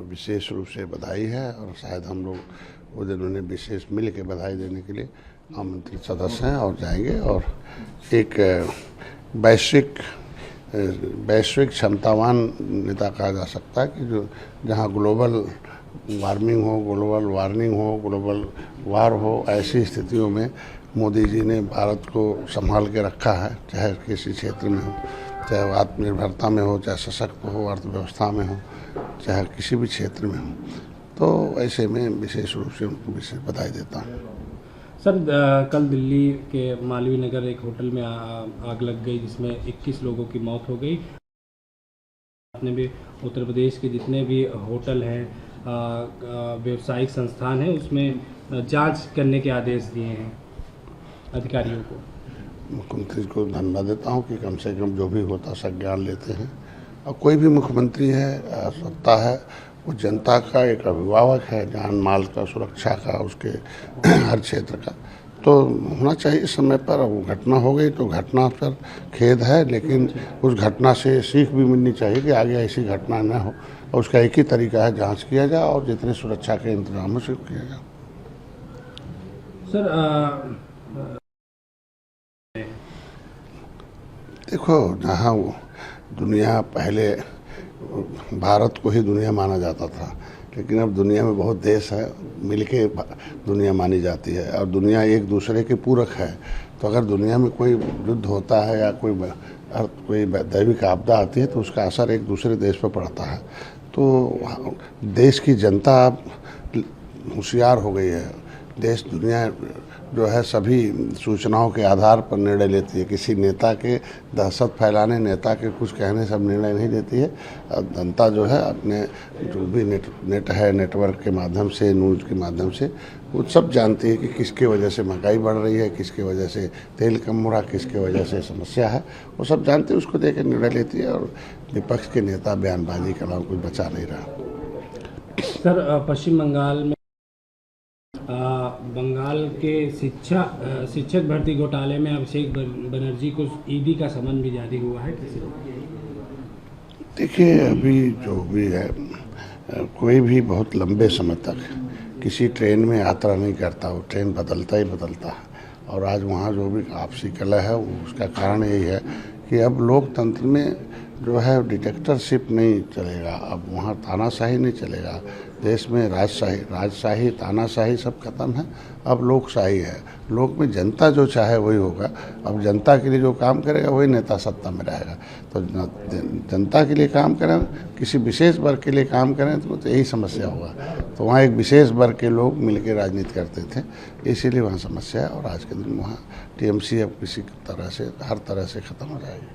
विशेष रूप से बधाई है और शायद हम लोग वो दिन उन्हें विशेष मिल के बधाई देने के लिए आमंत्रित सदस्य हैं और जाएंगे। और एक वैश्विक क्षमतावान नेता कहा जा सकता है कि जो जहाँ ग्लोबल वार्मिंग हो, ग्लोबल वार्निंग हो, ग्लोबल वार हो, ऐसी स्थितियों में मोदी जी ने भारत को संभाल के रखा है, चाहे किसी क्षेत्र में हो, चाहे वो आत्मनिर्भरता में हो, चाहे सशक्त हो, अर्थव्यवस्था में हो, चाहे किसी भी क्षेत्र में हो। तो ऐसे में विशेष रूप से उनको विशेष बधाई देता हूँ। सर, कल दिल्ली के मालवीय नगर एक होटल में आग लग गई जिसमें 21 लोगों की मौत हो गई। जितने भी उत्तर प्रदेश के जितने भी होटल हैं, व्यावसायिक संस्थान हैं, उसमें जांच करने के आदेश दिए हैं अधिकारियों को। मुख्यमंत्री को धन्यवाद देता हूँ कि कम से कम जो भी होता संज्ञान लेते हैं। और कोई भी मुख्यमंत्री है, सत्ता है, वो जनता का एक अभिभावक है, जान माल का, सुरक्षा का, उसके हर क्षेत्र का तो होना चाहिए समय पर। वो घटना हो गई तो घटना पर खेद है, लेकिन उस घटना से सीख भी मिलनी चाहिए कि आगे ऐसी घटना न हो। और उसका एक ही तरीका है, जांच किया जाए और जितने सुरक्षा के इंतजाम से किया जाए। सर, देखो, जहाँ दुनिया पहले भारत को ही दुनिया माना जाता था, लेकिन अब दुनिया में बहुत देश है, मिलके दुनिया मानी जाती है और दुनिया एक दूसरे के पूरक है। तो अगर दुनिया में कोई युद्ध होता है या कोई दैविक आपदा आती है तो उसका असर एक दूसरे देश पर पड़ता है। तो देश की जनता अब होशियार हो गई है। देश दुनिया जो है सभी सूचनाओं के आधार पर निर्णय लेती है। किसी नेता के दहशत फैलाने, नेता के कुछ कहने सब निर्णय नहीं लेती है। जनता जो है अपने जो भी नेट है, नेटवर्क के माध्यम से, न्यूज़ के माध्यम से वो सब जानती है कि किसके वजह से महंगाई बढ़ रही है, किसके वजह से तेल कम हो रहा, किसके वजह से समस्या है, वो सब जानती है, उसको देख कर निर्णय लेती है। और विपक्ष के नेता बयानबाजी के अलावा कुछ बचा नहीं रहा। सर, पश्चिम बंगाल में बंगाल के शिक्षक भर्ती घोटाले में अभिषेक बनर्जी को ईडी का समन भी जारी हुआ है। देखिए, अभी जो भी है, कोई भी बहुत लंबे समय तक किसी ट्रेन में यात्रा नहीं करता, वो ट्रेन बदलता ही बदलता है। और आज वहाँ जो भी आपसी कलह है, उसका कारण यही है कि अब लोकतंत्र में जो है डिक्टेटरशिप नहीं चलेगा, अब वहाँ तानाशाही नहीं चलेगा। देश में राजशाही, तानाशाही सब खत्म है, अब लोकशाही है। लोक में जनता जो चाहे वही होगा। अब जनता के लिए जो काम करेगा वही नेता सत्ता में रहेगा। तो जनता के लिए काम करें, किसी विशेष वर्ग के लिए काम करें तो यही समस्या होगा। तो वहाँ एक विशेष वर्ग के लोग मिलकर राजनीति करते थे, इसीलिए वहाँ समस्या है। और आज के दिन वहाँ टीएमसी अब किसी तरह से, हर तरह से ख़त्म हो जाएगी।